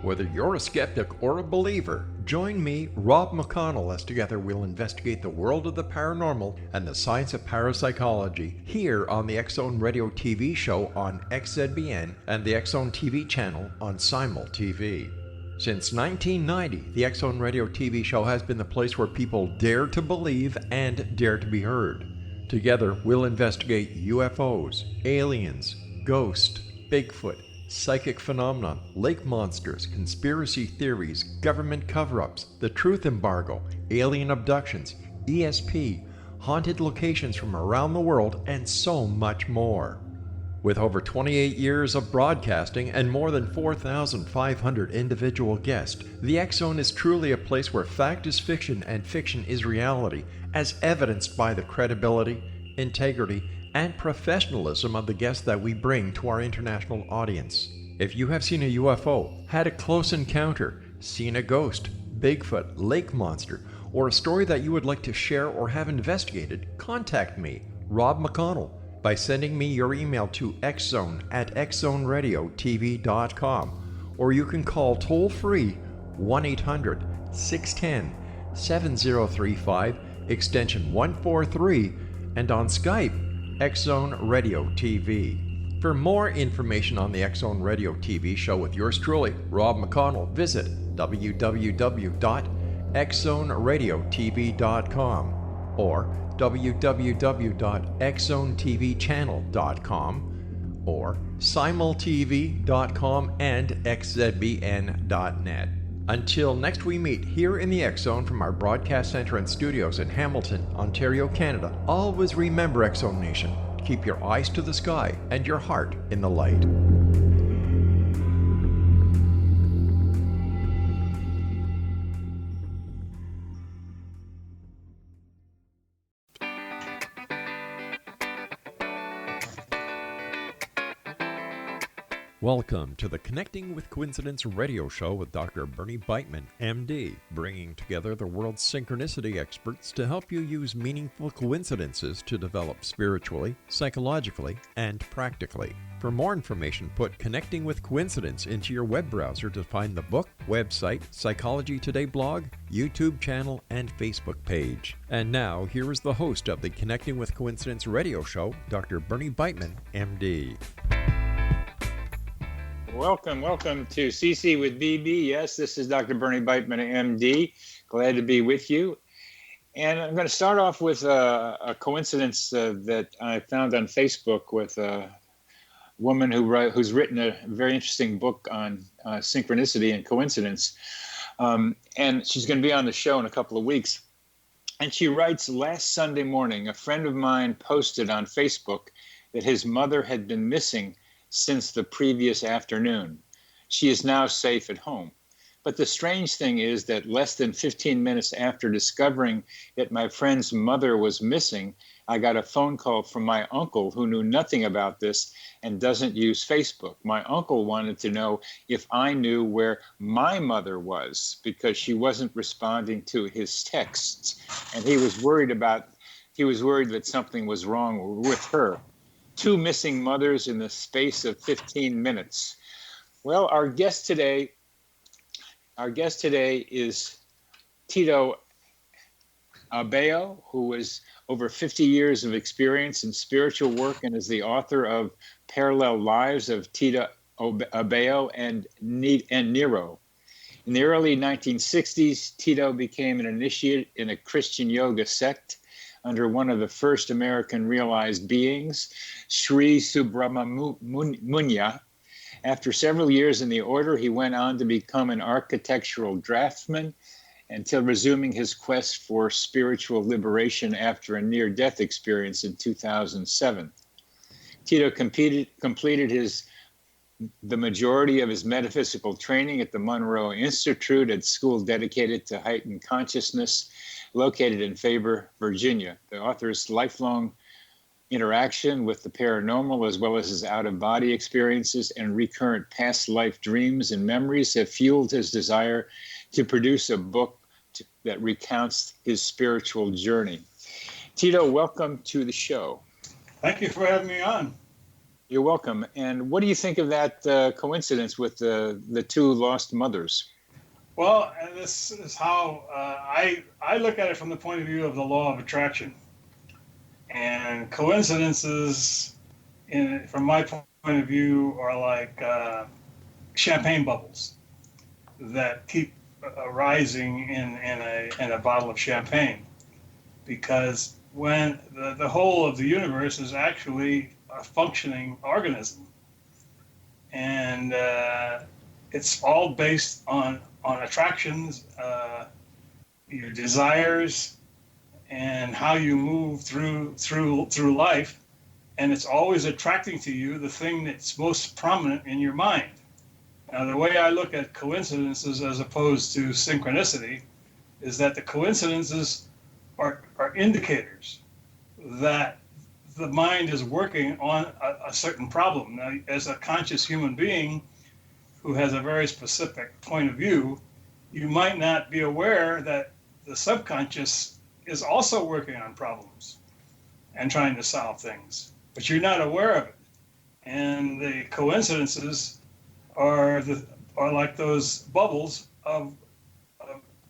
Whether you're a skeptic or a believer, join me, Rob McConnell, as together we'll investigate the world of the paranormal and the science of parapsychology here on the X-Zone Radio TV show on XZBN and the X-Zone TV channel on Simul TV. Since 1990, the X-Zone Radio TV show has been the place where people dare to believe and dare to be heard. Together, we'll investigate UFOs, aliens, ghosts, Bigfoot, psychic phenomena, lake monsters, conspiracy theories, government cover-ups, the truth embargo, alien abductions, ESP, haunted locations from around the world, and so much more. With over 28 years of broadcasting and more than 4,500 individual guests, the X-Zone is truly a place where fact is fiction and fiction is reality, as evidenced by the credibility, integrity, and professionalism of the guests that we bring to our international audience. If you have seen a UFO, had a close encounter, seen a ghost, Bigfoot, lake monster, or a story that you would like to share or have investigated, contact me, Rob McConnell, by sending me your email to xzone@xzoneradiotv.com, or you can call toll-free 1-800-610-7035, extension 143, and on Skype, X-Zone Radio TV. For more information on the X-Zone Radio TV show with yours truly, Rob McConnell, visit www.xzoneradiotv.com or www.xzonetvchannel.com or simultv.com and xzbn.net. Until next we meet here in the X-Zone from our broadcast center and studios in Hamilton, Ontario, Canada, always remember, X-Zone Nation, keep your eyes to the sky and your heart in the light. Welcome to the Connecting with Coincidence radio show with Dr. Bernie Beitman, MD, bringing together the world's synchronicity experts to help you use meaningful coincidences to develop spiritually, psychologically, and practically. For more information, put Connecting with Coincidence into your web browser to find the book, website, Psychology Today blog, YouTube channel, and Facebook page. And now, here is the host of the Connecting with Coincidence radio show, Dr. Bernie Beitman, MD. Welcome to CC with BB. Yes, this is Dr. Bernie Beitman, MD. Glad to be with you. And I'm going to start off with a coincidence that I found on Facebook with a woman who's written a very interesting book on synchronicity and coincidence. And she's going to be on the show in a couple of weeks. And she writes, last Sunday morning, a friend of mine posted on Facebook that his mother had been missing since the previous afternoon. She is now safe at home. But the strange thing is that less than 15 minutes after discovering that my friend's mother was missing, I got a phone call from my uncle who knew nothing about this and doesn't use Facebook. My uncle wanted to know if I knew where my mother was because she wasn't responding to his texts. And he was worried that something was wrong with her. 2 missing mothers in the space of 15 minutes. Well, our guest today is Tito Abao, who has over 50 years of experience in spiritual work and is the author of Parallel Lives of Tito Abao and Nero. In the early 1960s, Tito became an initiate in a Christian yoga sect under one of the first American realized beings, Sri Subramuniya. After several years in the order, he went on to become an architectural draftsman until resuming his quest for spiritual liberation after a near-death experience in 2007. Tito completed the majority of his metaphysical training at the Monroe Institute, a school dedicated to heightened consciousness, located in Faber, Virginia. The author's lifelong interaction with the paranormal, as well as his out-of-body experiences and recurrent past life dreams and memories, have fueled his desire to produce a book that recounts his spiritual journey. Tito, welcome to the show. Thank you for having me on. You're welcome. And what do you think of that coincidence with the two lost mothers? Well, and this is how I look at it from the point of view of the law of attraction. And coincidences, from my point of view, are like champagne bubbles that keep rising in a bottle of champagne. Because when the whole of the universe is actually a functioning organism, and it's all based on attractions, your desires, and how you move through life, and it's always attracting to you the thing that's most prominent in your mind. Now, the way I look at coincidences as opposed to synchronicity is that the coincidences are indicators that the mind is working on a certain problem. Now, as a conscious human being who has a very specific point of view, you might not be aware that the subconscious is also working on problems and trying to solve things, but you're not aware of it. And the coincidences are like those bubbles of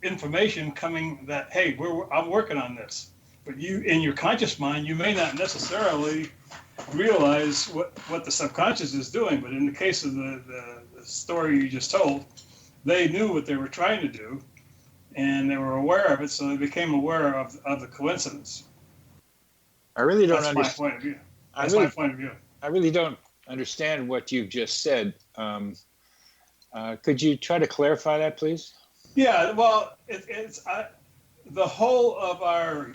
information coming that, hey, I'm working on this. But you, in your conscious mind, you may not necessarily realize what the subconscious is doing. But in the case of the story you just told, they knew what they were trying to do, and they were aware of it, so they became aware of the coincidence. I really don't understand. That's my point of view. My point of view. I really don't understand what you've just said. Could you try to clarify that, please? Yeah, well, it's the whole of our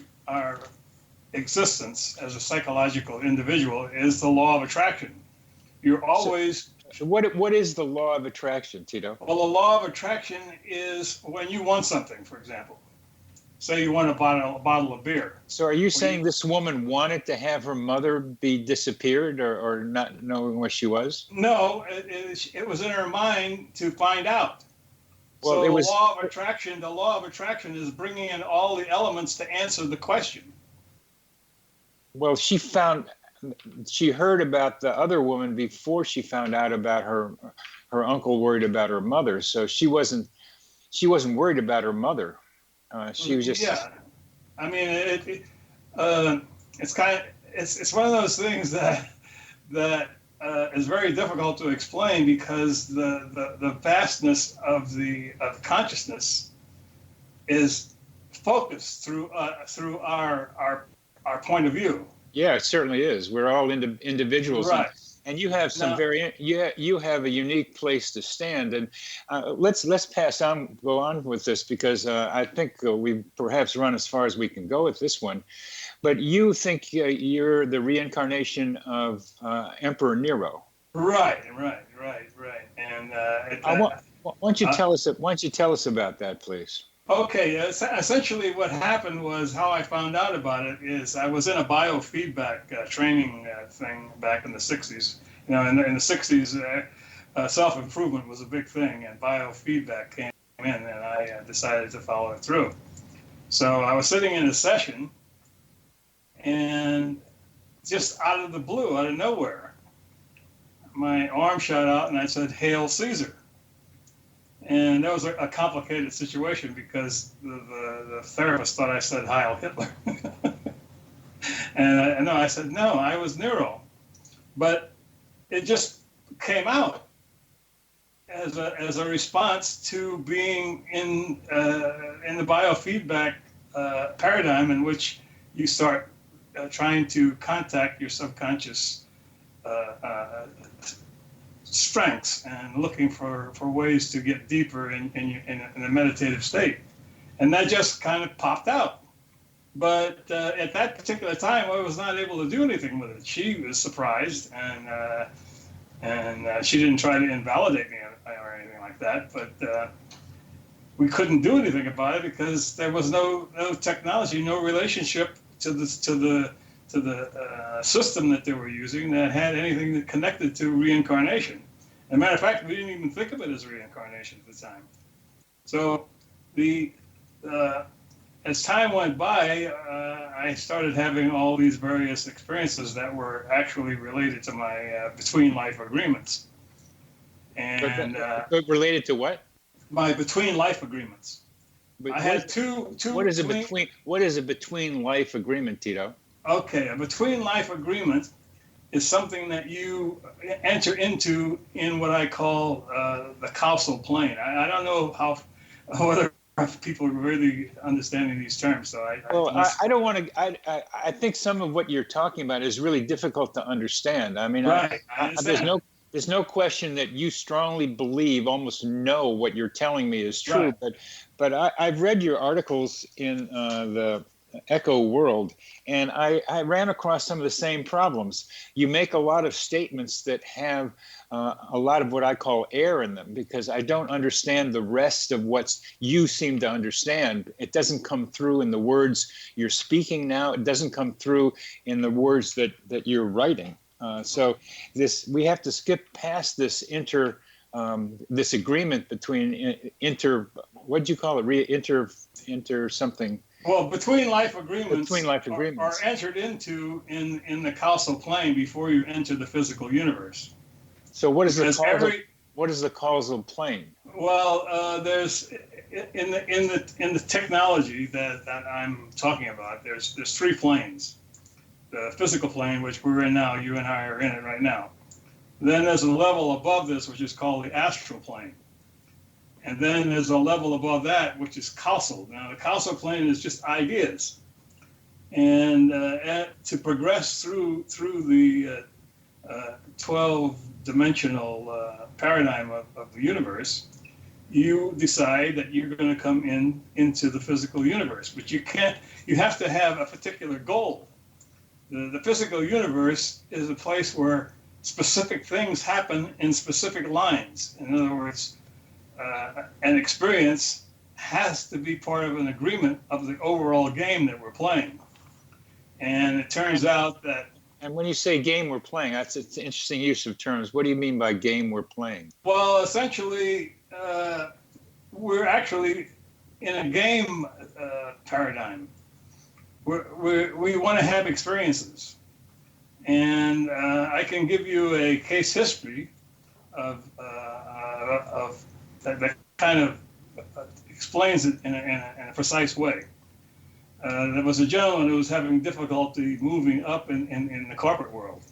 existence as a psychological individual is the law of attraction. You're always... So what is the law of attraction, Tito? Well, the law of attraction is when you want something, for example. Say you want a bottle of beer. So are you saying this woman wanted to have her mother be disappeared or not knowing where she was? No, it was in her mind to find out. Well, so the law of attraction is bringing in all the elements to answer the question. Well, she heard about the other woman before she found out about her uncle worried about her mother. So she wasn't worried about her mother. She was just... Yeah. I mean, it's one of those things that is very difficult to explain because the vastness of the consciousness is focused through our point of view. Yeah, it certainly is. We're all individuals, right? And you have you have a unique place to stand. And let's go on with this because I think we've perhaps run as far as we can go with this one. But you think you're the reincarnation of Emperor Nero. Right. And why don't you tell us about that, please? Okay, essentially what happened was how I found out about it is I was in a biofeedback training thing back in the 60s. You know, in the 60s, self-improvement was a big thing, and biofeedback came in, and I decided to follow it through. So I was sitting in a session, and just out of the blue, out of nowhere, my arm shot out, and I said, "Hail Caesar." And that was a complicated situation because the therapist thought I said Heil Hitler. And I said, no, I was Nero. But it just came out as a response to being in the biofeedback paradigm in which you start trying to contact your subconscious strengths and looking for ways to get deeper in a meditative state. And that just kind of popped out. But at that particular time, I was not able to do anything with it. She was surprised, and she didn't try to invalidate me or anything like that. But we couldn't do anything about it because there was no technology, no relationship to the system that they were using that had anything that connected to reincarnation. As a matter of fact, we didn't even think of it as reincarnation at the time. So as time went by, I started having all these various experiences that were actually related to my between life agreements. And but related to what? My between life agreements. But I had two. What is a between life agreement, Tito? Okay, a between life agreement is something that you enter into in what I call the causal plane. I don't know whether people are really understanding these terms. So I don't want to. I think some of what you're talking about is really difficult to understand. I mean, right. there's no question that you strongly believe, almost know what you're telling me is true. Right. But I've read your articles in the Echo World, and I ran across some of the same problems. You make a lot of statements that have a lot of what I call air in them, because I don't understand the rest of what you seem to understand. It doesn't come through in the words you're speaking now. It doesn't come through in the words that you're writing. So we have to skip past this this agreement between what'd you call it? Inter something. Well, between life agreements are entered into in the causal plane before you enter the physical universe. So what is the causal plane? Well, there's in the technology that I'm talking about. There's three planes. The physical plane, which we're in now, you and I are in it right now. Then there's a level above this, which is called the astral plane. And then there's a level above that, which is causal. Now, the causal plane is just ideas. And to progress through the 12-dimensional paradigm of the universe, you decide that you're going to come into the physical universe. But you have to have a particular goal. The physical universe is a place where specific things happen in specific lines. In other words, an experience has to be part of an agreement of the overall game that we're playing. And it turns out that... And when you say game we're playing, it's an interesting use of terms. What do you mean by game we're playing? Well, essentially, we're actually in a game paradigm. We want to have experiences. And I can give you a case history of that kind of explains it in a precise way. There was a gentleman who was having difficulty moving up in the corporate world.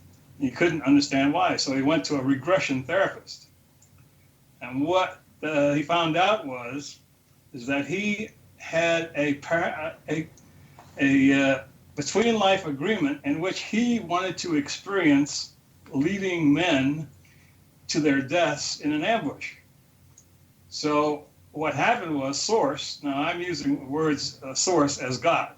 He couldn't understand why, so he went to a regression therapist. And what he found out is that he had a between life agreement in which he wanted to experience leading men to their deaths in an ambush. So what happened was source. Now I'm using the words source as God,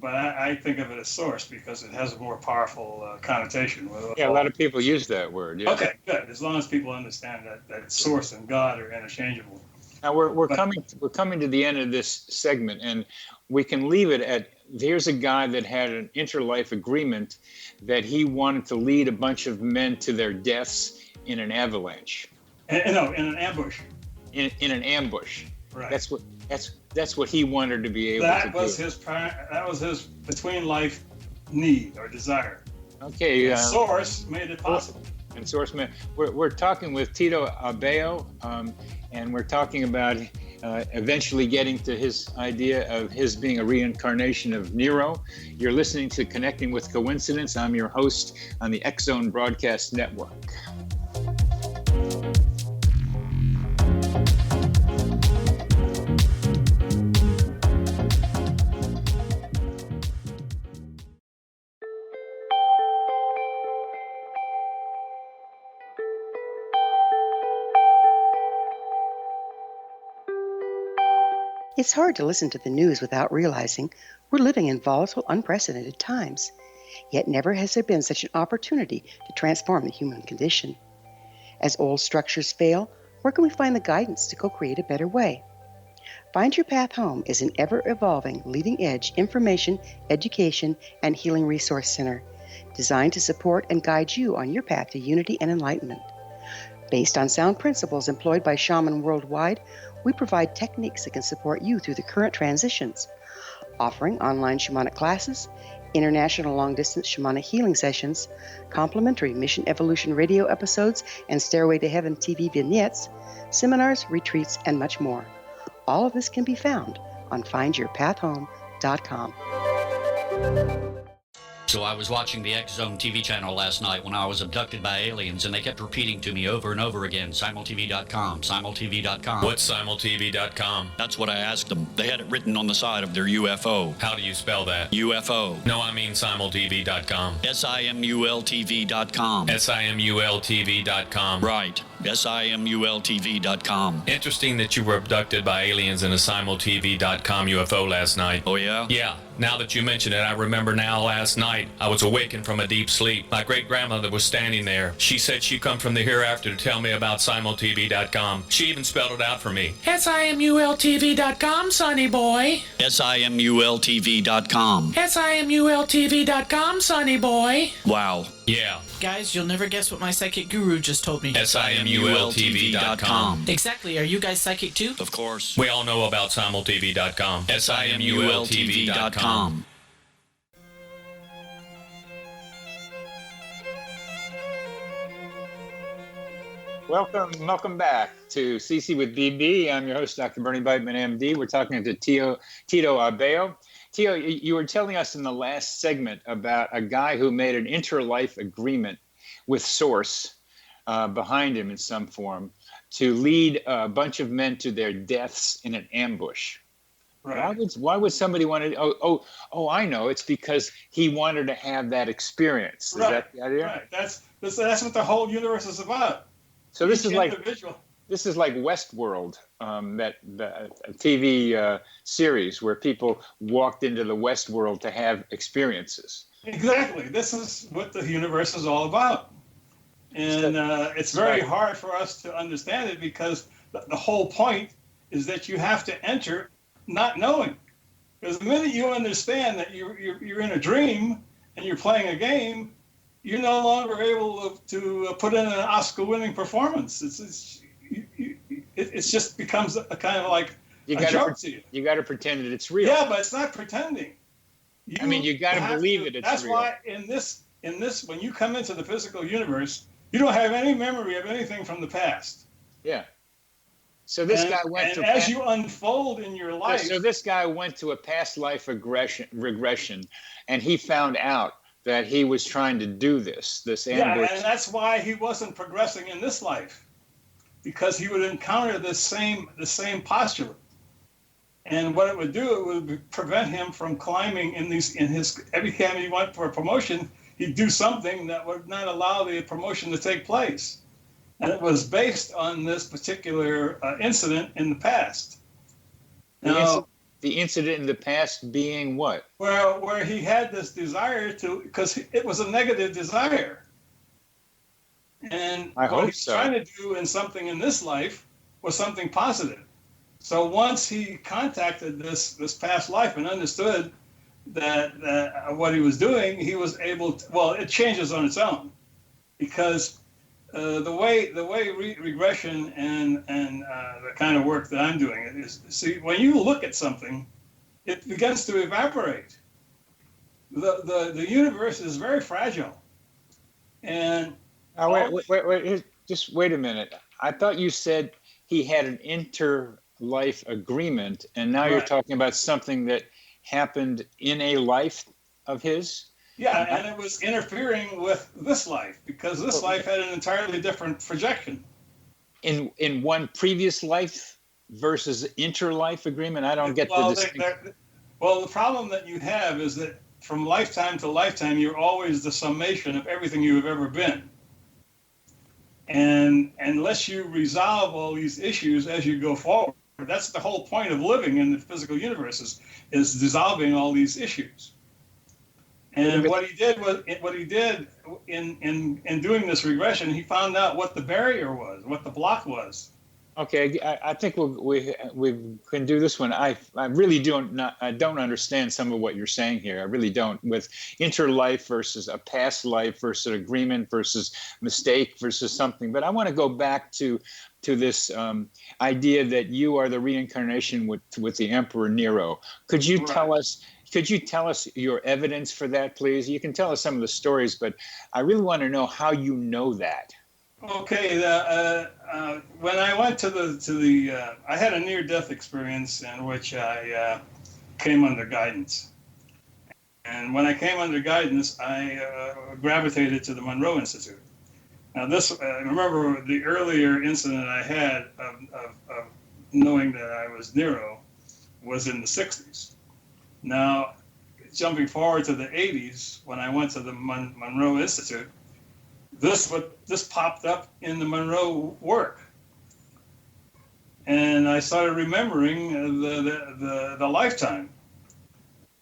but I think of it as source because it has a more powerful connotation. Yeah, a lot of people use that word. Yeah. Okay, good. As long as people understand that source and God are interchangeable. Now we're coming to the end of this segment, and we can leave it at, here's a guy that had an interlife agreement that he wanted to lead a bunch of men to their deaths in an avalanche. No, in an ambush. In an ambush. Right. That's what he wanted to be able to do. That was his between life need or desire. Okay. Source made it possible. And source man, we're talking with Tito Abao, and we're talking about eventually getting to his idea of his being a reincarnation of Nero. You're listening to Connecting with Coincidence. I'm your host on the X Zone Broadcast Network. It's hard to listen to the news without realizing we're living in volatile, unprecedented times. Yet never has there been such an opportunity to transform the human condition. As old structures fail, where can we find the guidance to co-create a better way? Find Your Path Home is an ever-evolving, leading-edge information, education, and healing resource center designed to support and guide you on your path to unity and enlightenment. Based on sound principles employed by shaman worldwide, we provide techniques that can support you through the current transitions, offering online shamanic classes, international long-distance shamanic healing sessions, complimentary Mission Evolution radio episodes and Stairway to Heaven TV vignettes, seminars, retreats, and much more. All of this can be found on findyourpathhome.com. So I was watching the X Zone TV channel last night when I was abducted by aliens, and they kept repeating to me over and over again, simultv.com, simultv.com. What's simultv.com? That's what I asked them. They had it written on the side of their UFO. How do you spell that? UFO. No, I mean simultv.com. simultv.com. simultv.com. Right. simultv.com. Interesting that you were abducted by aliens in a simultv.com UFO last night. Oh, yeah? Yeah. Now that you mention it, I remember now last night I was awakened from a deep sleep. My great-grandmother was standing there. She said she'd come from the hereafter to tell me about simultv.com. She even spelled it out for me. simultv.com, sonny boy. simultv.com. simultv.com, sonny boy. Wow. Yeah. Guys, you'll never guess what my psychic guru just told me. simultv.com. Exactly. Are you guys psychic too? Of course. We all know about simultv.com. simultv.com. Welcome back to CC with BB. I'm your host, Dr. Bernie Beitman, MD. We're talking to Tito Abao. Tito, you were telling us in the last segment about a guy who made an interlife agreement with Source behind him in some form to lead a bunch of men to their deaths in an ambush. Right. Why would somebody want to? Oh! I know. It's because he wanted to have that experience. Is that the idea? Right. That's what the whole universe is about. So this is like Westworld, that a TV series where people walked into the Westworld to have experiences. Exactly. This is what the universe is all about. And it's very hard for us to understand it because the whole point is that you have to enter not knowing. Because the minute you understand that you're in a dream and you're playing a game, you're no longer able to put in an Oscar-winning performance. It just becomes a kind of like a joke to you. You got to pretend that it's real. Yeah, but it's not pretending. You got to believe that it's real. That's why in this, when you come into the physical universe, you don't have any memory of anything from the past. Yeah. So this guy went to as you unfold in your life. So this guy went to a past life regression, and he found out that he was trying to do this ambush. Yeah, and that's why he wasn't progressing in this life, because he would encounter the same postulate, and what it would do, it would prevent him from climbing every time he went for a promotion, he'd do something that would not allow the promotion to take place, and it was based on this particular incident in the past. The incident in the past being what? Where he had this desire to, because it was a negative desire. And what he's trying to do in something in this life was something positive. So once he contacted this past life and understood that what he was doing, he was able to, it changes on its own. Because the way regression and the kind of work that I'm doing is, see, when you look at something, it begins to evaporate. The universe is very fragile, and wait, just wait a minute. I thought you said he had an interlife agreement, and now you're talking about something that happened in a life of his. Yeah, and it was interfering with this life because this life had an entirely different projection. In one previous life versus interlife agreement, I don't get the distinction. Well, the problem that you have is that from lifetime to lifetime, you're always the summation of everything you have ever been. And unless you resolve all these issues as you go forward, that's the whole point of living in the physical universe is dissolving all these issues. And what he did in doing this regression, he found out what the barrier was, what the block was. Okay, I think we can do this one. I really don't understand some of what you're saying here. I really don't. With interlife versus a past life versus agreement versus mistake versus something. But I want to go back to this idea that you are the reincarnation with the Emperor Nero. Could you tell us Could you tell us your evidence for that, please? You can tell us some of the stories, but I really want to know how you know that. Okay, when I went to the I had a near-death experience in which I came under guidance. And when I came under guidance, I gravitated to the Monroe Institute. Now this, remember the earlier incident I had of knowing that I was Nero was in the 60s. Now, jumping forward to the 80s, when I went to the Monroe Institute, this popped up in the Monroe work. And I started remembering the lifetime.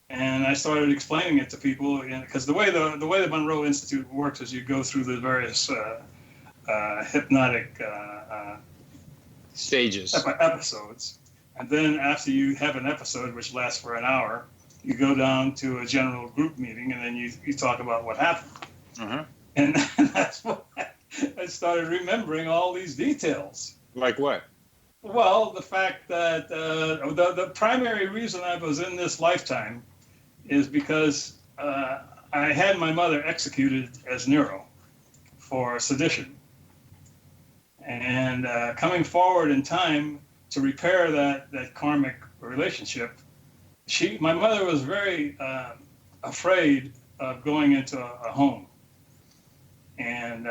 And I started explaining it to people, because the way the Monroe Institute works is you go through the various hypnotic stages, episodes, and then after you have an episode which lasts for an hour, you go down to a general group meeting, and then you talk about what happened. Uh-huh. And that's what I started remembering all these details. Like what? Well, the fact that the primary reason I was in this lifetime is because I had my mother executed as Nero for sedition. And coming forward in time to repair that karmic relationship, my mother was very afraid of going into a home. And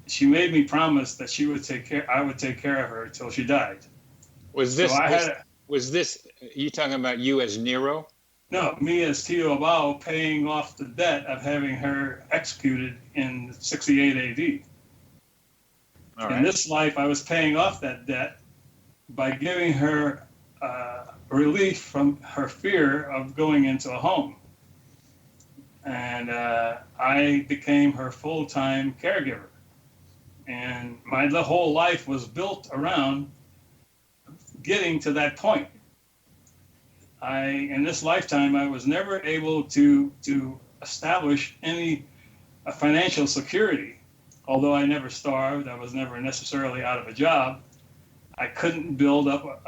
she made me promise that I would take care of her until she died. Was this you talking about you as Nero? No, me as Tito Abao paying off the debt of having her executed in 68 AD. All right. In this life, I was paying off that debt by giving her relief from her fear of going into a home. And I became her full-time caregiver. And the whole life was built around getting to that point. In this lifetime, I was never able to establish any financial security. Although I never starved, I was never necessarily out of a job. I couldn't build up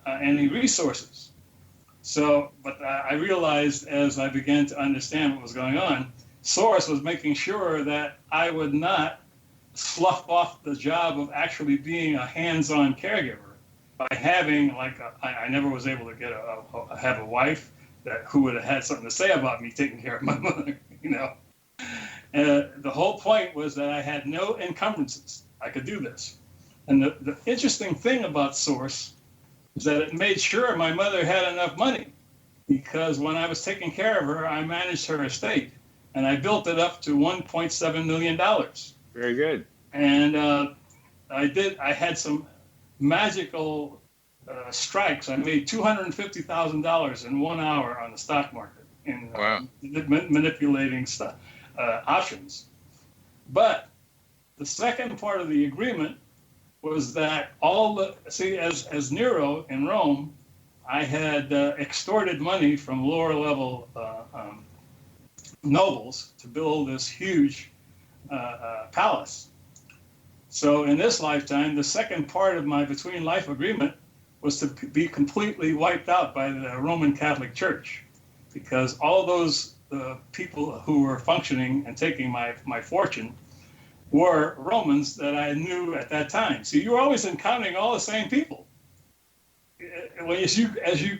any resources. But I realized as I began to understand what was going on, Source was making sure that I would not slough off the job of actually being a hands-on caregiver by having, I never was able to have a wife who would have had something to say about me taking care of my mother, The whole point was that I had no encumbrances. I could do this. And the interesting thing about Source is that it made sure my mother had enough money, because when I was taking care of her, I managed her estate, and I built it up to $1.7 million. Very good. And I had some magical strikes. I made $250,000 in 1 hour on the stock market in manipulating options. But the second part of the agreement was that as Nero in Rome, I had extorted money from lower level nobles to build this huge palace. So in this lifetime, the second part of my between life agreement was to be completely wiped out by the Roman Catholic Church, because all those people who were functioning and taking my fortune were Romans that I knew at that time. So you were always encountering all the same people. As you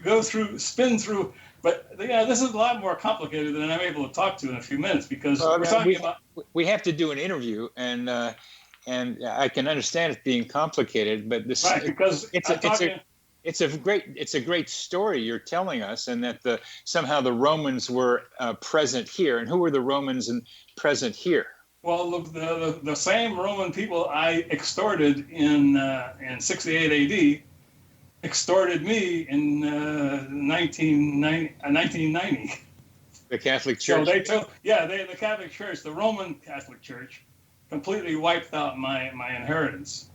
go through, spin through, but this is a lot more complicated than I'm able to talk to in a few minutes, because we're talking about. We have to do an interview, and I can understand it being complicated, but this because it's a great story you're telling us, and that somehow the Romans were present here. And who were the Romans present here? Well, the same Roman people I extorted in 68 AD extorted me in 1990. The Catholic Church. So the Catholic Church, the Roman Catholic Church, completely wiped out my inheritance,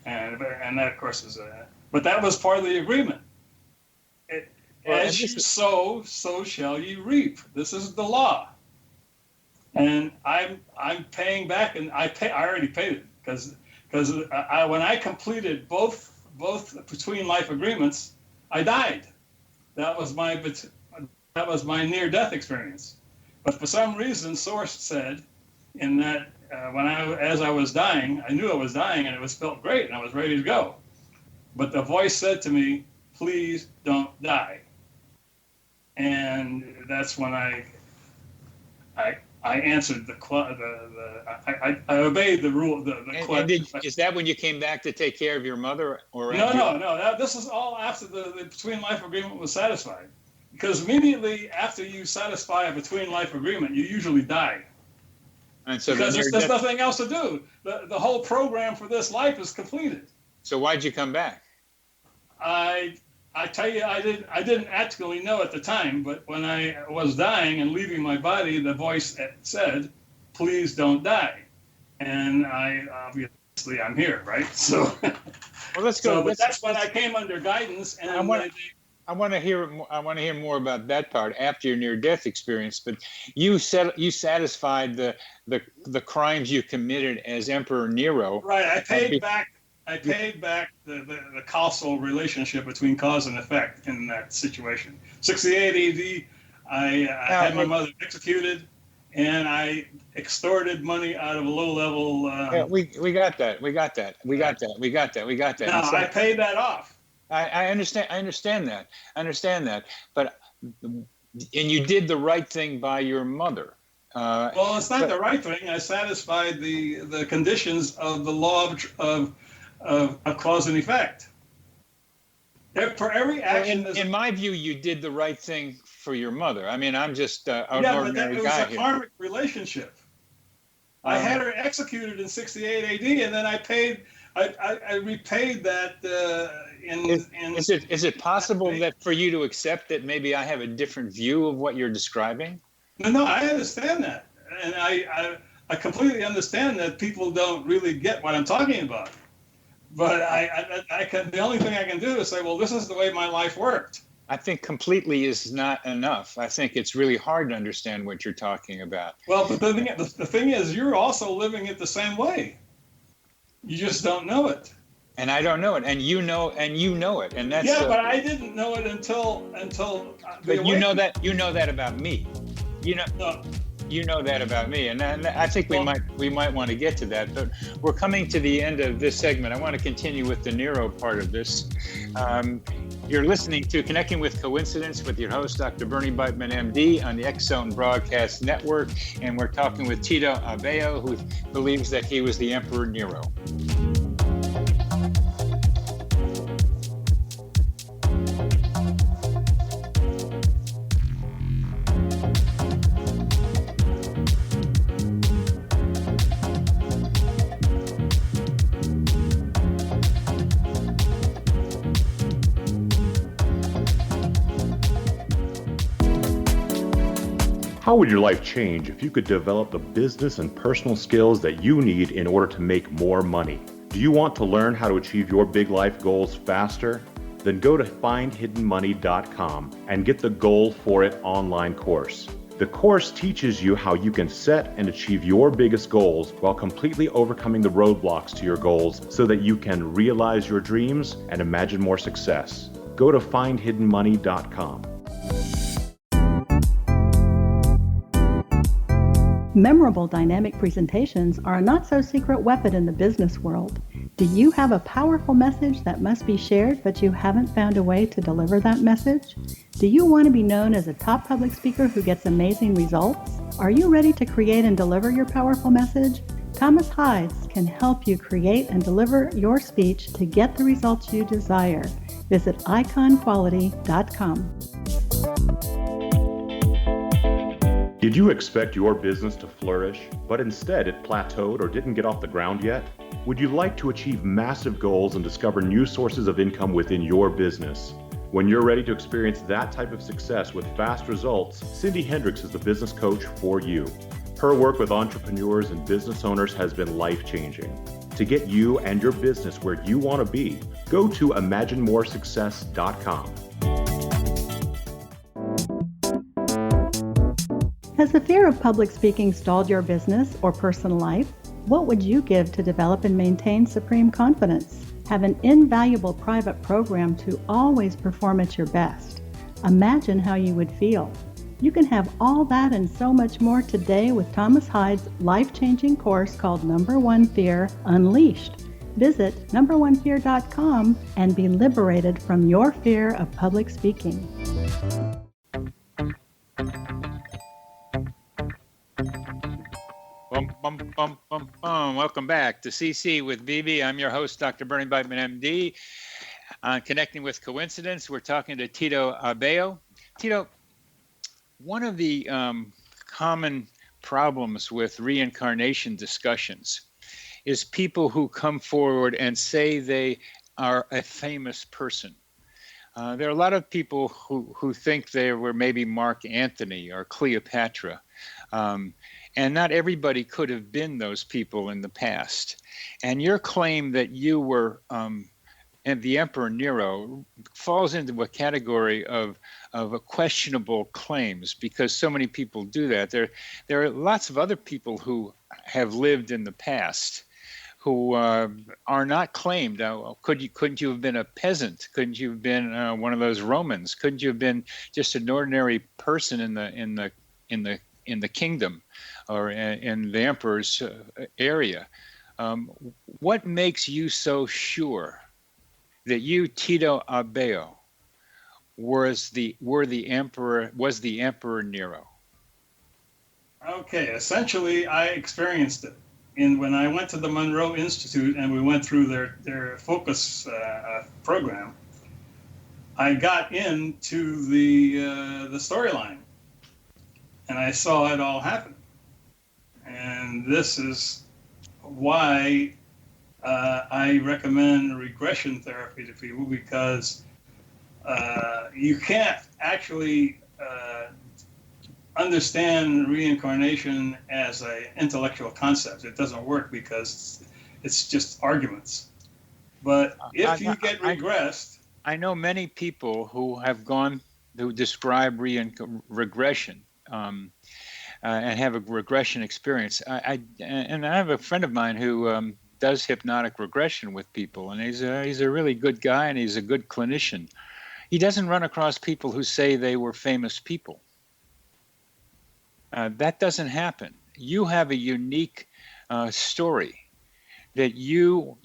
and that of course is but that was part of the agreement. As you sow, so shall you reap. This is the law, and I'm paying back, and I already paid it because when I completed both between life agreements, I died. That was that was my near-death experience. But for some reason, Source said in that as I was dying, I knew I was dying and it felt great and I was ready to go. But the voice said to me, please don't die. And that's when I answered I obeyed the rule. Is that when you came back to take care of your mother? Or no. This is all after the between life agreement was satisfied. Because immediately after you satisfy a between life agreement, you usually die. And so because there's nothing else to do. The whole program for this life is completed. So why'd you come back? I tell you, I didn't actually know at the time, but when I was dying and leaving my body, the voice said, please don't die. And obviously I'm here, right? So, well, let's go. But that's when I came under guidance. And I want to hear more about that part after your near-death experience. But you satisfied the crimes you committed as Emperor Nero. Right. I paid back the causal relationship between cause and effect in that situation. 68 AD, I had my mother executed, and I extorted money out of a low-level. Yeah, we got that. Now I paid that off. I understand that. But and you did the right thing by your mother. Well, it's not the right thing. I satisfied the conditions of the law of cause and effect. For every action, in my view, you did the right thing for your mother. I mean, I'm just an but ordinary guy here. it was a karmic relationship. I had her executed in 68 AD, and then I repaid that. Is it possible that for you to accept that maybe I have a different view of what you're describing? No, I understand that, and I completely understand that people don't really get what I'm talking about. But the only thing I can do is say, well, this is the way my life worked. I think completely is not enough. I think it's really hard to understand what you're talking about. Well, but the thing is, you're also living it the same way. You just don't know it. And I don't know it, and you know it, and that's. Yeah, but I didn't know it until. But you know that about me. You know that about me, and I think we might want to get to that. But we're coming to the end of this segment. I want to continue with the Nero part of this. You're listening to Connecting with Coincidence with your host, Dr. Bernie Beitman, MD, on the X-Zone Broadcast Network, and we're talking with Tito Abao, who believes that he was the Emperor Nero. How would your life change if you could develop the business and personal skills that you need in order to make more money? Do you want to learn how to achieve your big life goals faster? Then go to findhiddenmoney.com and get the Goal for It online course. The course teaches you how you can set and achieve your biggest goals while completely overcoming the roadblocks to your goals so that you can realize your dreams and imagine more success. Go to findhiddenmoney.com. Memorable dynamic presentations are a not-so-secret weapon in the business world. Do you have a powerful message that must be shared, but you haven't found a way to deliver that message? Do you want to be known as a top public speaker who gets amazing results? Are you ready to create and deliver your powerful message? Thomas Hides can help you create and deliver your speech to get the results you desire. Visit iconquality.com. Did you expect your business to flourish, but instead it plateaued or didn't get off the ground yet? Would you like to achieve massive goals and discover new sources of income within your business? When you're ready to experience that type of success with fast results, Cindy Hendricks is the business coach for you. Her work with entrepreneurs and business owners has been life-changing. To get you and your business where you want to be, go to imaginemoresuccess.com. Has the fear of public speaking stalled your business or personal life? What would you give to develop and maintain supreme confidence? Have an invaluable private program to always perform at your best. Imagine how you would feel. You can have all that and so much more today with Thomas Hyde's life-changing course called Number One Fear Unleashed. Visit numberonefear.com and be liberated from your fear of public speaking. Welcome back to CC with BB. I'm your host, Dr. Bernie Beitman, MD. Connecting with Coincidence, we're talking to Tito Abao. Tito, one of the common problems with reincarnation discussions is people who come forward and say they are a famous person. There are a lot of people who think they were maybe Mark Antony or Cleopatra. And not everybody could have been those people in the past. And your claim that you were and the Emperor Nero falls into a category of questionable claims because so many people do that. There are lots of other people who have lived in the past who are not claimed. Couldn't you have been a peasant? Couldn't you have been one of those Romans? Couldn't you have been just an ordinary person in the kingdom or in the emperor's area? What makes you so sure that you, Tito Abao, was the Emperor Nero? Okay, essentially, I experienced it. When I went to the Monroe Institute and we went through their focus program, I got into the storyline, and I saw it all happen. And this is why I recommend regression therapy to people, because you can't actually understand reincarnation as an intellectual concept. It doesn't work because it's just arguments. But if you get regressed... I know many people who describe regression and have a regression experience. And I have a friend of mine who does hypnotic regression with people, and he's a really good guy, and he's a good clinician. He doesn't run across people who say they were famous people. That doesn't happen. You have a unique story that you,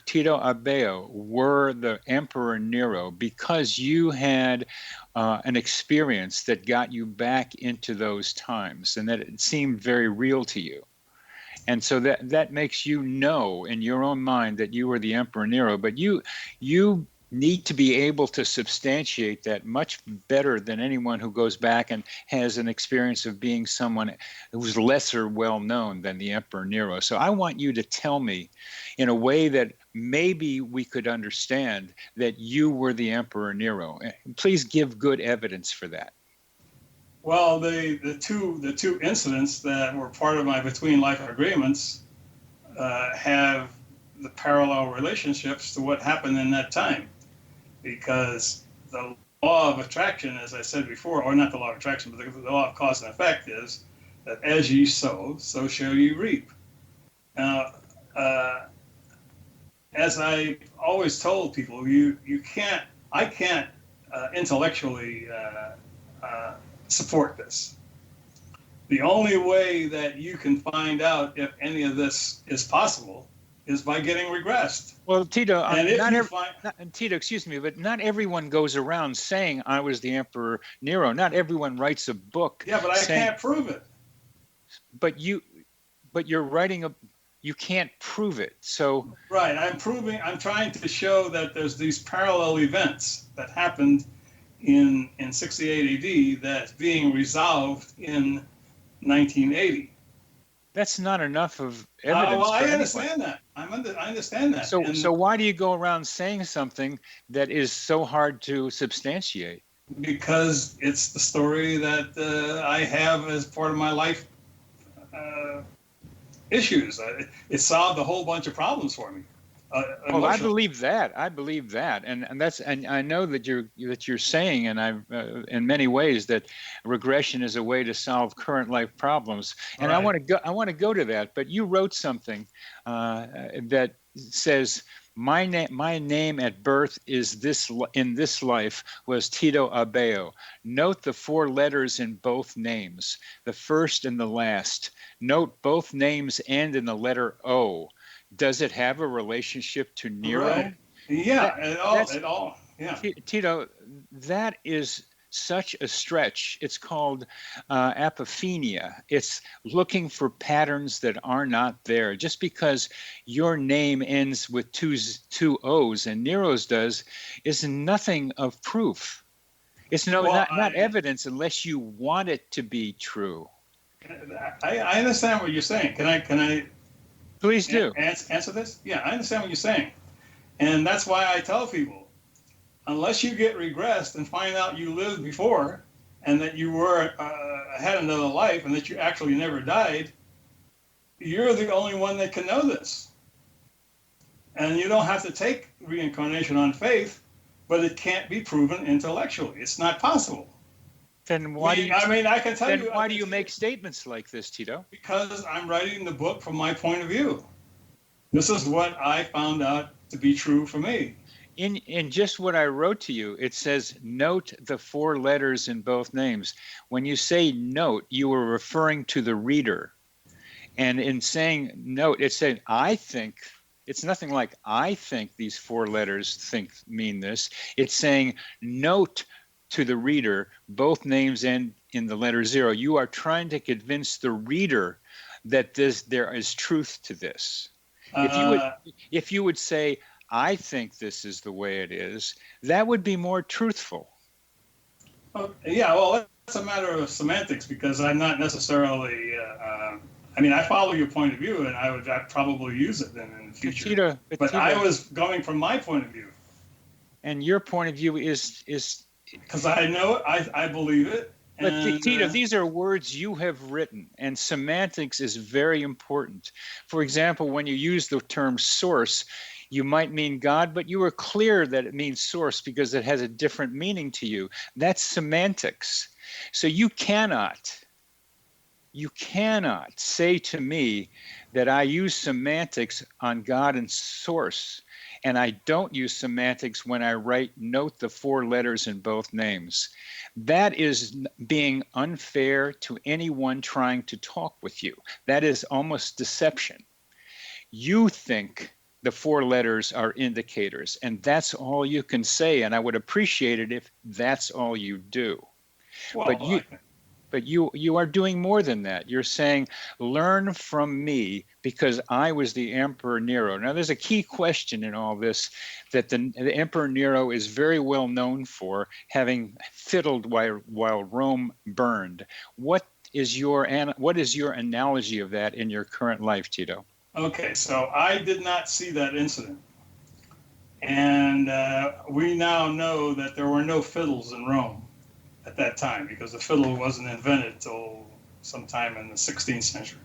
Tito Abao, were the Emperor Nero because you had an experience that got you back into those times, and that it seemed very real to you. And so that makes you know in your own mind that you were the Emperor Nero, but you need to be able to substantiate that much better than anyone who goes back and has an experience of being someone who's lesser well known than the Emperor Nero. So I want you to tell me in a way that maybe we could understand that you were the Emperor Nero. Please give good evidence for that. Well, the two incidents that were part of my between life agreements have the parallel relationships to what happened in that time, because the law of attraction, as I said before, or not the law of attraction, but the law of cause and effect is that as ye sow, so shall you reap. Now, as I always told people, I can't intellectually support this. The only way that you can find out if any of this is possible is by getting regressed. Well, Tito, Tito, excuse me, but not everyone goes around saying I was the Emperor Nero. Not everyone writes a book. Yeah, but I can't prove it. But you're writing you can't prove it. So right, I'm trying to show that there's these parallel events that happened in 68 AD that's being resolved in 1980. That's not enough of evidence. Well, I understand that. I understand that. So why do you go around saying something that is so hard to substantiate? Because it's the story that I have as part of my life issues. It solved a whole bunch of problems for me. I believe that. And I know that you're saying, and I've in many ways that regression is a way to solve current life problems. And right. I want to go to that. But you wrote something that says My name at birth is in this life was Tito Abao. Note the 4 letters in both names, the first and the last. Note both names end in the letter O. Does it have a relationship to Nero? Right. Yeah, at all. Yeah. Tito, that is such a stretch. It's called apophenia. It's looking for patterns that are not there. Just because your name ends with two O's and Nero's does is nothing of proof. It's not evidence unless you want it to be true. I understand what you're saying. Can I please do answer this? Yeah, I understand what you're saying, and that's why I tell people, unless you get regressed and find out you lived before and that you had another life and that you actually never died, you're the only one that can know this. And you don't have to take reincarnation on faith, but it can't be proven intellectually. It's not possible. Then why do you? I mean, I can tell you. Why do you make statements like this, Tito? Because I'm writing the book from my point of view. This is what I found out to be true for me. In just what I wrote to you, it says, note the 4 letters in both names. When you say note, you were referring to the reader. And in saying note, it's saying, I think, it's nothing like I think these 4 letters mean this. It's saying note to the reader, both names end in the letter 0. You are trying to convince the reader that there is truth to this. If you would say, I think this is the way it is, that would be more truthful. Yeah, well, that's a matter of semantics, because I'm not necessarily, I follow your point of view, and I'd probably use it then in the future. But I was going from my point of view. And your point of view is because I know it, I believe it. But Tito, these are words you have written, and semantics is very important. For example, when you use the term source, you might mean God, but you were clear that it means source because it has a different meaning to you. That's semantics. So you cannot say to me that I use semantics on God and source, and I don't use semantics when I note the 4 letters in both names. That is being unfair to anyone trying to talk with you. That is almost deception. You think the 4 letters are indicators, and that's all you can say, and I would appreciate it if that's all you do. Well, but you are doing more than that. You're saying, learn from me because I was the Emperor Nero. Now, there's a key question in all this that the Emperor Nero is very well known for, having fiddled while Rome burned. What is your analogy of that in your current life, Tito? Okay, so I did not see that incident. And we now know that there were no fiddles in Rome at that time, because the fiddle wasn't invented until sometime in the 16th century.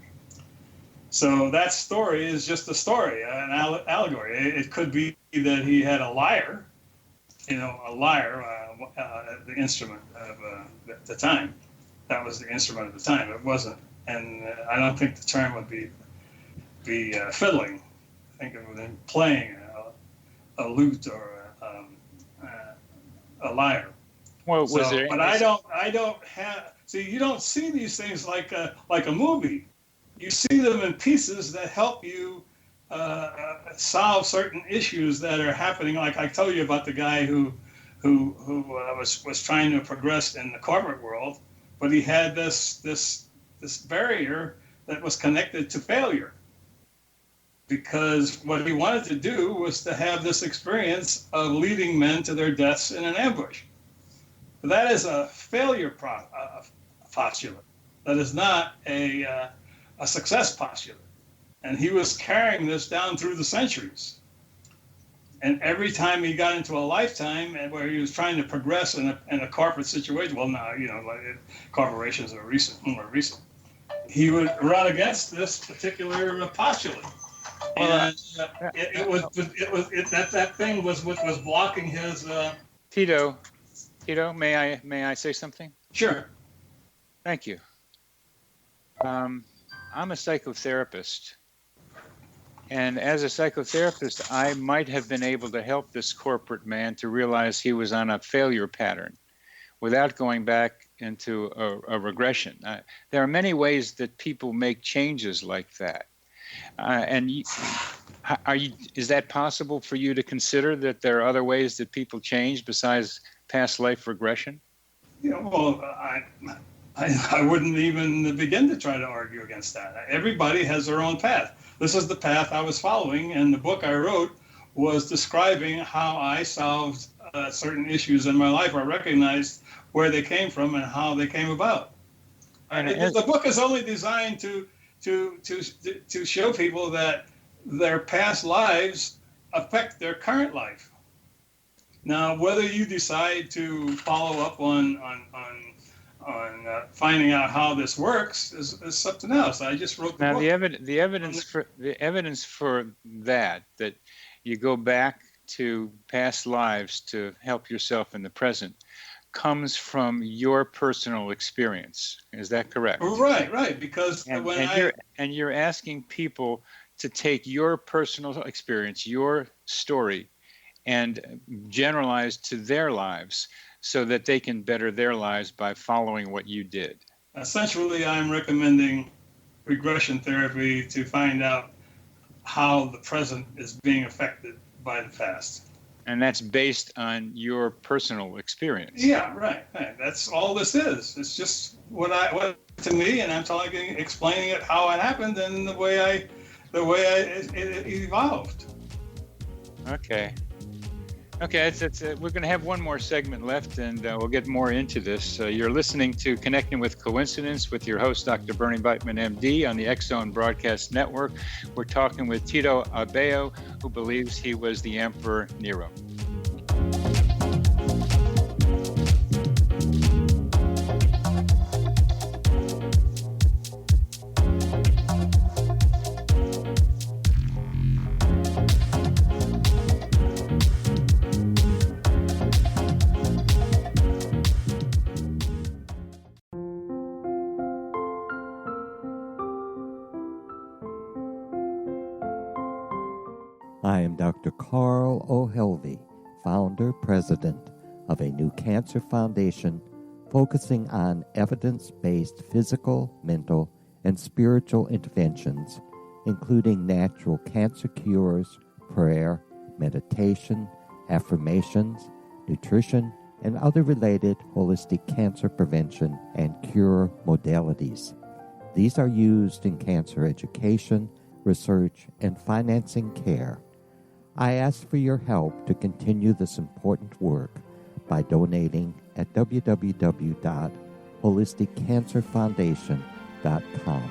So that story is just a story, an allegory. It could be that he had a lyre, the instrument of the time. That was the instrument of the time. It wasn't, and I don't think the term would be fiddling. I think it would be playing a lute or a lyre. Well, was there? But I don't have. See, you don't see these things like a movie. You see them in pieces that help you solve certain issues that are happening. Like I told you about the guy who was trying to progress in the corporate world, but he had this barrier that was connected to failure. Because what he wanted to do was to have this experience of leading men to their deaths in an ambush. That is a failure postulate. That is not a success postulate. And he was carrying this down through the centuries. And every time he got into a lifetime and where he was trying to progress in a corporate situation, well, now, corporations are more recent, he would run against this particular postulate. And that thing was what was blocking his. Tito, may I say something? Sure. Thank you. I'm a psychotherapist, And as a psychotherapist, I might have been able to help this corporate man to realize he was on a failure pattern without going back into a regression. There are many ways that people make changes like that. Is that possible for you to consider, that there are other ways that people change besides past life regression? Well, I wouldn't even begin to try to argue against that. Everybody has their own path. This is the path I was following, and the book I wrote was describing how I solved certain issues in my life. I recognized where they came from and how they came about. And the book is only designed to show people that their past lives affect their current life. Now, whether you decide to follow up on finding out how this works is something else. I just wrote the book. The evidence for that you go back to past lives to help yourself in the present comes from your personal experience. Is that correct? Right. Because you're asking people to take your personal experience, your story, and generalize to their lives so that they can better their lives by following what you did. Essentially, I'm recommending regression therapy to find out how the present is being affected by the past. And that's based on your personal experience. Yeah, right. That's all this is. It's just what to me, and I'm explaining it how it happened and the way it evolved. Okay. We're going to have one more segment left, and we'll get more into this. You're listening to Connecting with Coincidence with your host, Dr. Bernie Beitman, MD, on the X-Zone Broadcast Network. We're talking with Tito Abao, who believes he was the Emperor Nero. I am Dr. Carl O'Helvey, founder, president of a new cancer foundation focusing on evidence-based physical, mental, and spiritual interventions, including natural cancer cures, prayer, meditation, affirmations, nutrition, and other related holistic cancer prevention and cure modalities. These are used in cancer education, research, and financing care. I ask for your help to continue this important work by donating at www.holisticcancerfoundation.com.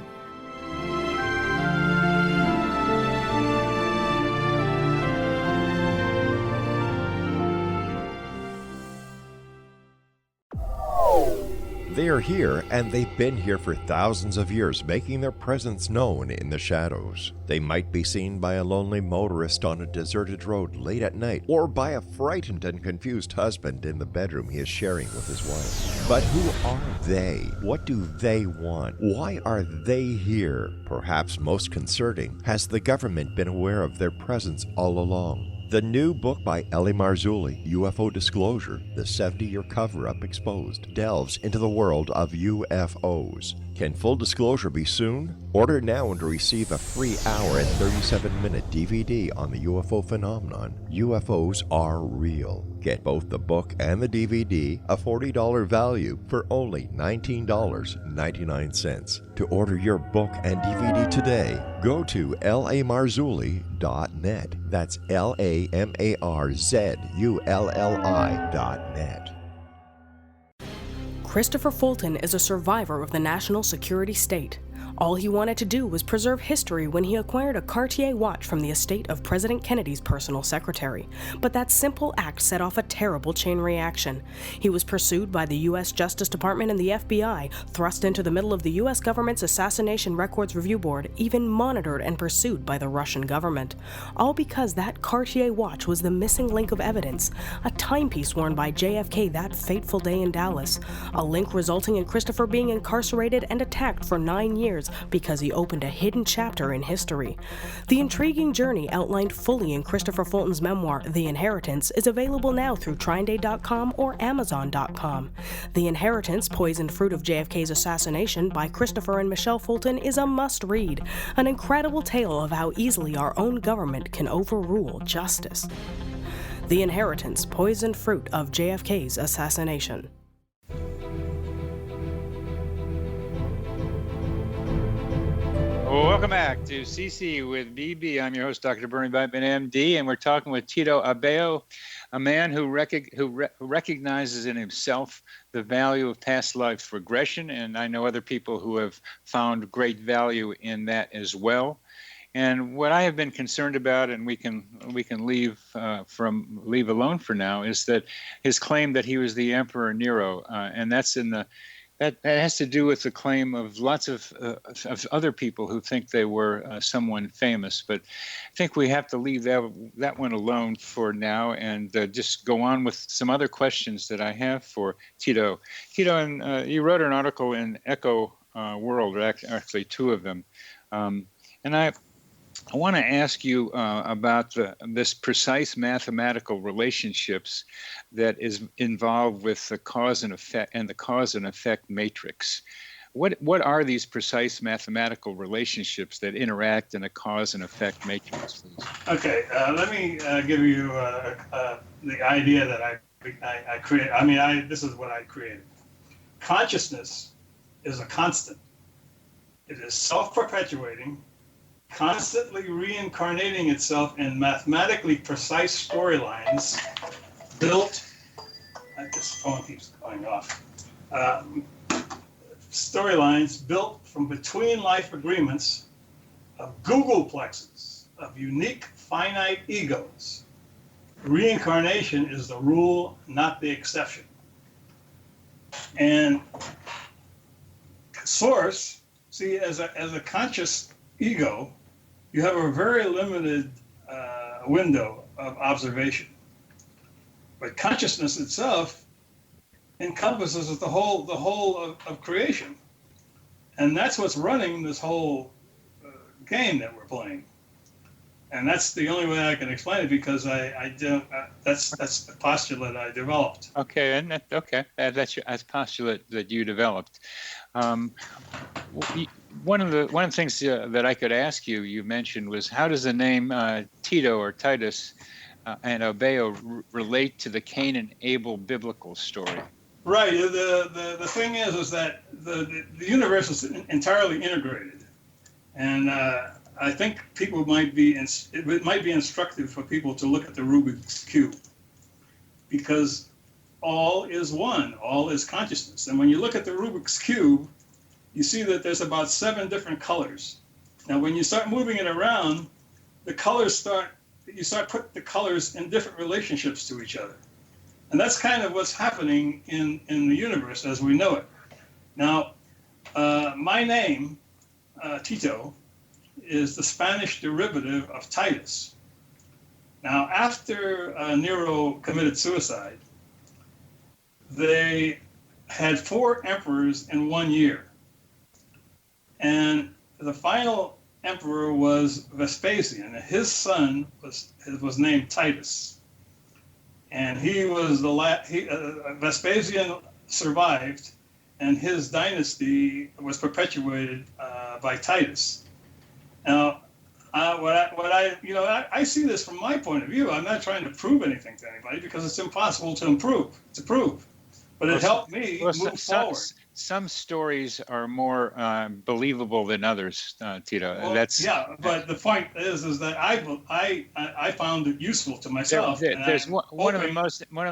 They are here, and they've been here for thousands of years, making their presence known in the shadows. They might be seen by a lonely motorist on a deserted road late at night, or by a frightened and confused husband in the bedroom he is sharing with his wife. But who are they? What do they want? Why are they here? Perhaps most concerning, has the government been aware of their presence all along? The new book by Ellie Marzulli, UFO Disclosure, the 70-year cover-up exposed, delves into the world of UFOs. Can full disclosure be soon? Order now and receive a free hour and 37-minute DVD on the UFO phenomenon. UFOs are real. Get both the book and the DVD, a $40 value, for only $19.99. To order your book and DVD today, go to lamarzulli.net. That's LAMARZULLI.net. Christopher Fulton is a survivor of the national security state. All he wanted to do was preserve history when he acquired a Cartier watch from the estate of President Kennedy's personal secretary. But that simple act set off a terrible chain reaction. He was pursued by the U.S. Justice Department and the FBI, thrust into the middle of the U.S. government's Assassination Records Review Board, even monitored and pursued by the Russian government. All because that Cartier watch was the missing link of evidence, a timepiece worn by JFK that fateful day in Dallas, a link resulting in Christopher being incarcerated and attacked for 9 years years because he opened a hidden chapter in history. The intriguing journey outlined fully in Christopher Fulton's memoir, The Inheritance, is available now through TrineDay.com or Amazon.com. The Inheritance, Poisoned Fruit of JFK's Assassination by Christopher and Michelle Fulton is a must-read, an incredible tale of how easily our own government can overrule justice. The Inheritance, Poisoned Fruit of JFK's Assassination. Well, welcome back to CC with BB. I'm your host, Dr. Bernie Beitman, MD, and we're talking with Tito Abao, a man who recognizes in himself the value of past life regression, and I know other people who have found great value in that as well. And what I have been concerned about, and we can leave alone for now, is that his claim that he was the Emperor Nero, and that's in the that has to do with the claim of lots of other people who think they were someone famous. But I think we have to leave that one alone for now and just go on with some other questions that I have for Tito. Tito, and you wrote an article in Echo World, or actually two of them, and I want to ask you about this precise mathematical relationships that is involved with the cause and effect and the cause and effect matrix. What are these precise mathematical relationships that interact in a cause and effect matrix, please? Okay, let me give you the idea that I created. This is what I created. Consciousness is a constant. It is self-perpetuating, constantly reincarnating itself in mathematically precise storylines built, this phone keeps going off, storylines built from between life agreements of Googleplexes, of unique finite egos. Reincarnation is the rule, not the exception. And source, see, as a conscious ego, you have a very limited window of observation. But consciousness itself encompasses the whole of creation. And that's what's running this whole game that we're playing. And that's the only way I can explain it, because I don't. That's the postulate I developed. Okay, and that's your postulate that you developed. One of the things that I could ask you, you mentioned, was how does the name Tito or Titus and Abao relate to the Cain and Abel biblical story? Right. The thing is that the universe is entirely integrated, and I think it might be instructive for people to look at the Rubik's Cube, because all is one, all is consciousness. And when you look at the Rubik's Cube, you see that there's about 7 different colors. Now, when you start moving it around, you start putting the colors in different relationships to each other. And that's kind of what's happening in the universe as we know it. Now, my name, Tito, is the Spanish derivative of Titus. Now, after Nero committed suicide, they had 4 emperors in 1 year. And the final emperor was Vespasian. His son was named Titus. And he was Vespasian survived, and his dynasty was perpetuated by Titus. Now, I see this from my point of view. I'm not trying to prove anything to anybody, because it's impossible to prove. But it helped me move forward. Some stories are more believable than others, Tito. Well, but the point is that I found it useful to myself. There's one of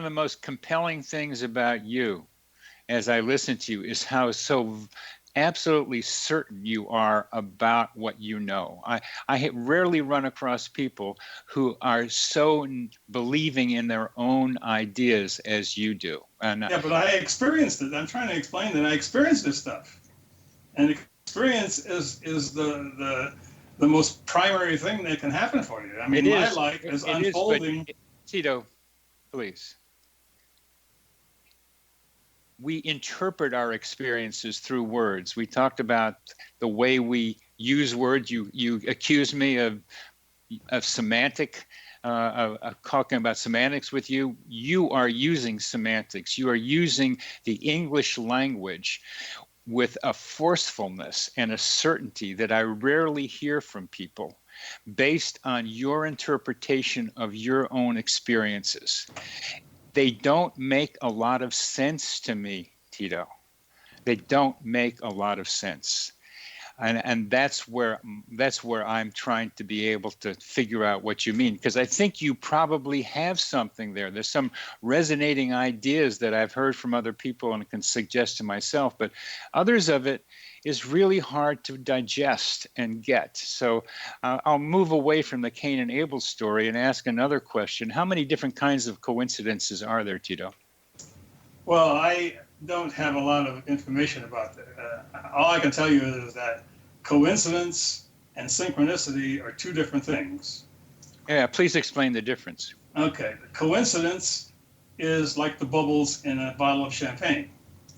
the most compelling things about you, as I listen to you, is how so absolutely certain you are about what you know. I rarely run across people who are so believing in their own ideas as you do. But I experienced it. I'm trying to explain that I experienced this stuff. And experience is the most primary thing that can happen for you. I mean, my life is unfolding. Tito, please. we interpret our experiences through words. We talked about the way we use words. You accused me of semantic, talking about semantics with you. You are using semantics. You are using the English language with a forcefulness and a certainty that I rarely hear from people, based on your interpretation of your own experiences. They don't make a lot of sense to me, Tito. They don't make a lot of sense. And that's where I'm trying to be able to figure out what you mean, because I think you probably have something there. There's some resonating ideas that I've heard from other people and can suggest to myself, but others of it is really hard to digest and get. So I'll move away from the Cain and Abel story and ask another question. How many different kinds of coincidences are there, Tito? Well, I don't have a lot of information about that. All I can tell you is that coincidence and synchronicity are two different things. Yeah, please explain the difference. Okay, coincidence is like the bubbles in a bottle of champagne.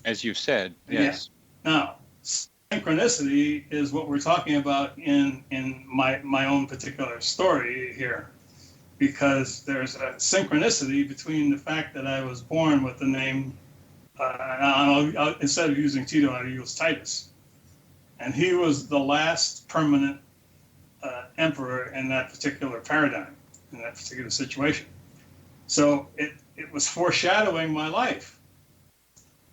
As you've said, yes. Yeah. Now, synchronicity is what we're talking about in my own particular story here, because there's a synchronicity between the fact that I was born with the name, instead of using Tito, I use Titus. And he was the last permanent emperor in that particular paradigm, in that particular situation. So it was foreshadowing my life,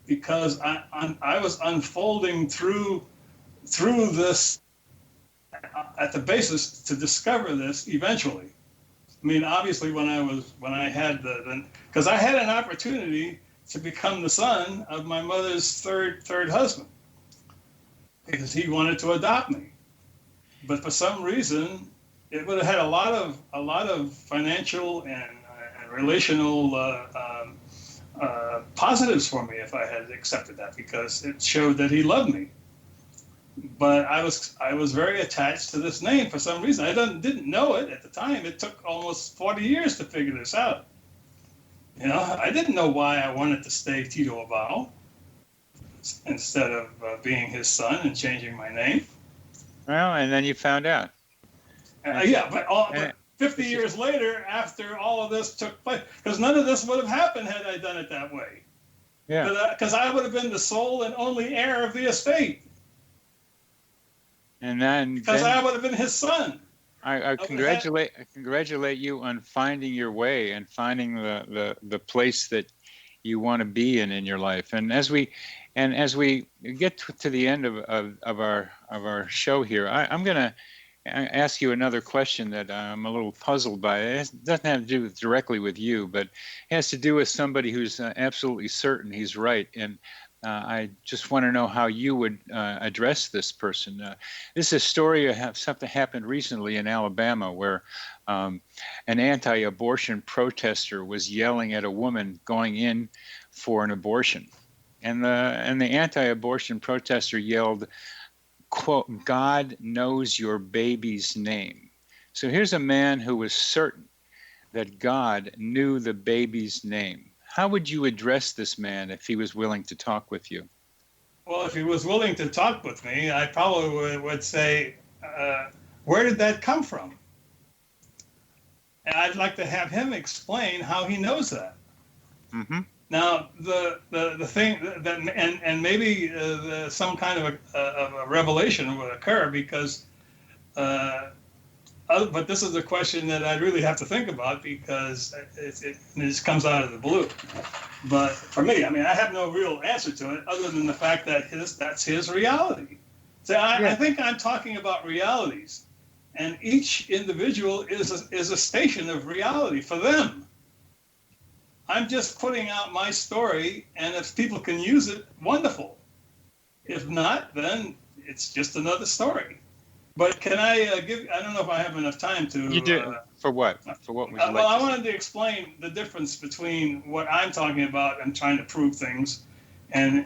because I was unfolding through this at the basis to discover this eventually. I mean, obviously, when I had because I had an opportunity to become the son of my mother's third husband, because he wanted to adopt me, but for some reason, it would have had a lot of financial and relational positives for me if I had accepted that, because it showed that he loved me. But I was very attached to this name for some reason. I didn't know it at the time. It took almost 40 years to figure this out. You know, I didn't know why I wanted to stay Tito Abao instead of being his son and changing my name. Well, and then you found out. Yeah, but 50 years later, after all of this took place, because none of this would have happened had I done it that way. Yeah. Because I would have been the sole and only heir of the estate. And then because I would have been his son. I congratulate you on finding your way and finding the place that you want to be in your life. And as we get to the end of our show here, I'm going to ask you another question that I'm a little puzzled by. It doesn't have to do directly with you, but it has to do with somebody who's absolutely certain he's right. And I just want to know how you would address this person. This is a story of something happened recently in Alabama where an anti-abortion protester was yelling at a woman going in for an abortion. And the anti-abortion protester yelled, quote, "God knows your baby's name." So here's a man who was certain that God knew the baby's name. How would you address this man if he was willing to talk with you? Well, if he was willing to talk with me, I probably would say, where did that come from? And I'd like to have him explain how he knows that. Mm-hmm. Now, the thing that, and maybe some kind of a revelation would occur, because, but this is a question that I really have to think about, because it just comes out of the blue. But for me, I mean, I have no real answer to it other than the fact that that's his reality. So I think I'm talking about realities, and each individual is a station of reality for them. I'm just putting out my story, and if people can use it, wonderful. If not, then it's just another story. But can I I don't know if I have enough time to... You do. For what? For what would you like Well, I wanted to explain the difference between what I'm talking about and trying to prove things and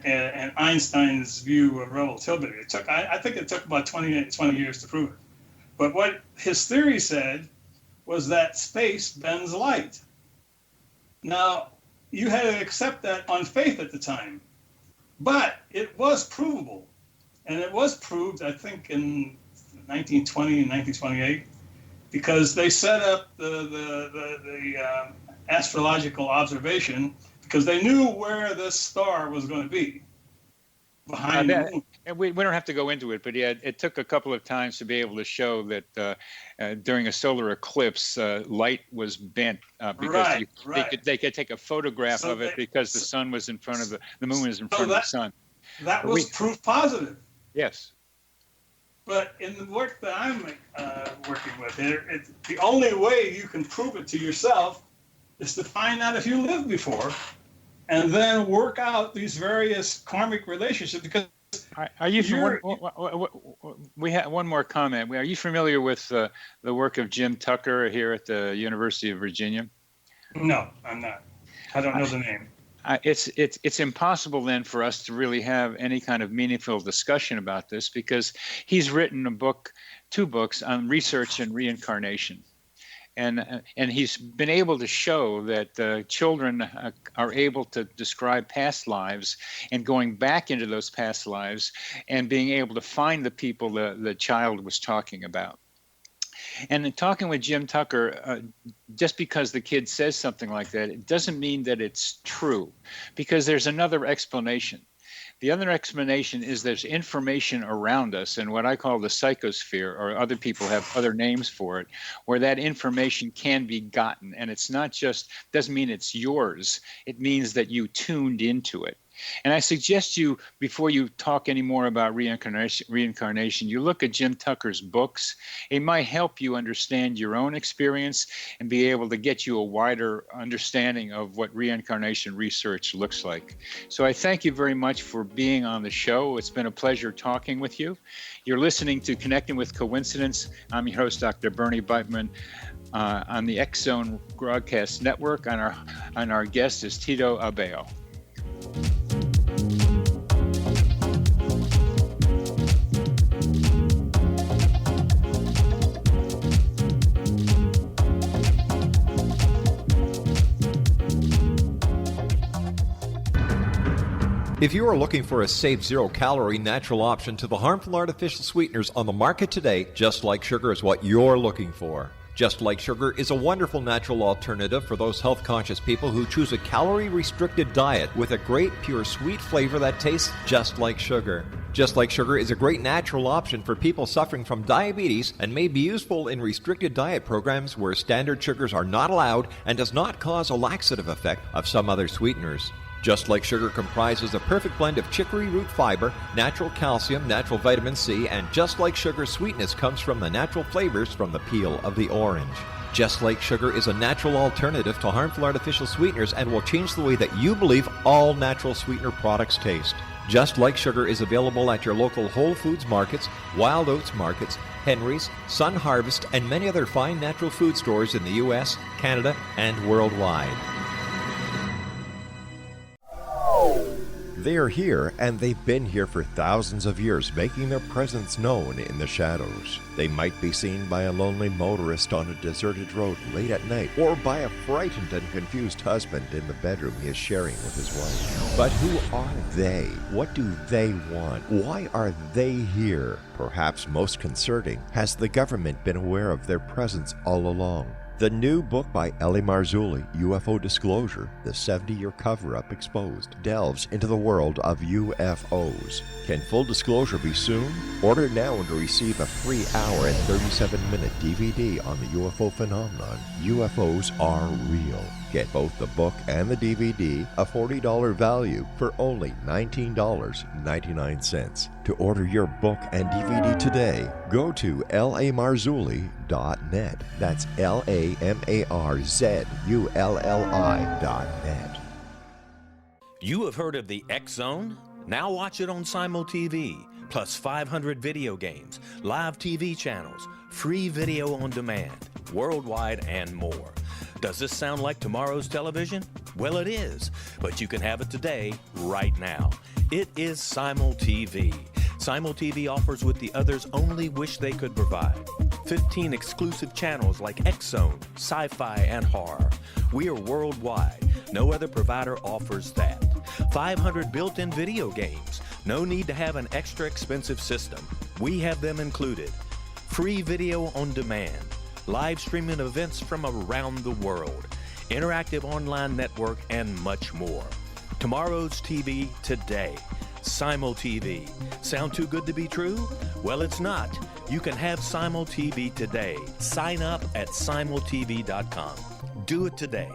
Einstein's view of relativity. I think it took about 20 years to prove it. But what his theory said was that space bends light. Now, you had to accept that on faith at the time. But it was provable. And it was proved, I think, in 1920 and 1928, because they set up the astrological observation because they knew where this star was going to be behind the moon. And we don't have to go into it, but yeah, it took a couple of times to be able to show that during a solar eclipse, light was bent because they could take a photograph of it because the sun was in front of the moon was in front of the sun. That was proof positive. Yes. But in the work that I'm working with here, the only way you can prove it to yourself is to find out if you lived before and then work out these various karmic relationships. Because we have one more comment. Are you familiar with the work of Jim Tucker here at the University of Virginia? No, I'm not. I don't know the name. It's impossible then for us to really have any kind of meaningful discussion about this because he's written two books on research and reincarnation. And he's been able to show that children are able to describe past lives and going back into those past lives and being able to find the people the child was talking about. And in talking with Jim Tucker, just because the kid says something like that, it doesn't mean that it's true, because there's another explanation. The other explanation is there's information around us in what I call the psychosphere, or other people have other names for it, where that information can be gotten. And it's not just, doesn't mean it's yours. It means that you tuned into it. And I suggest you, before you talk any more about reincarnation, you look at Jim Tucker's books. It might help you understand your own experience and be able to get you a wider understanding of what reincarnation research looks like. So I thank you very much for being on the show. It's been a pleasure talking with you. You're listening to Connecting with Coincidence. I'm your host, Dr. Bernie Beitman, on the X Zone Broadcast Network, and our guest is Tito Abao. If you are looking for a safe, zero-calorie, natural option to the harmful artificial sweeteners on the market today, Just Like Sugar is what you're looking for. Just Like Sugar is a wonderful natural alternative for those health-conscious people who choose a calorie-restricted diet with a great, pure, sweet flavor that tastes just like sugar. Just Like Sugar is a great natural option for people suffering from diabetes and may be useful in restricted diet programs where standard sugars are not allowed and does not cause a laxative effect of some other sweeteners. Just Like Sugar comprises a perfect blend of chicory root fiber, natural calcium, natural vitamin C, and Just Like Sugar's sweetness comes from the natural flavors from the peel of the orange. Just Like Sugar is a natural alternative to harmful artificial sweeteners and will change the way that you believe all natural sweetener products taste. Just Like Sugar is available at your local Whole Foods markets, Wild Oats markets, Henry's, Sun Harvest, and many other fine natural food stores in the U.S., Canada, and worldwide. They are here, and they've been here for thousands of years, making their presence known in the shadows. They might be seen by a lonely motorist on a deserted road late at night, or by a frightened and confused husband in the bedroom he is sharing with his wife. But who are they? What do they want? Why are they here? Perhaps most concerning, has the government been aware of their presence all along? The new book by Eli Marzulli, UFO Disclosure, the 70-year cover-up exposed, delves into the world of UFOs. Can full disclosure be soon? Order now and receive a free hour and 37-minute DVD on the UFO phenomenon. UFOs are real. Get both the book and the DVD, a $40 value, for only $19.99. To order your book and DVD today, go to lamarzulli.net. That's LAMARZULLI.net. You have heard of the X Zone? Now watch it on Simul TV, plus 500 video games, live TV channels, free video on demand, worldwide, and more. Does this sound like tomorrow's television? Well, it is, but you can have it today, right now. It is Simul TV. Simul TV offers what the others only wish they could provide. 15 exclusive channels like X Zone, sci-fi, and horror. We are worldwide. No other provider offers that. 500 built-in video games. No need to have an extra expensive system. We have them included. Free video on demand, live streaming events from around the world, interactive online network, and much more. Tomorrow's TV today. Simul TV. Sound too good to be true? Well, it's not. You can have Simul TV today. Sign up at simultv.com. Do it today.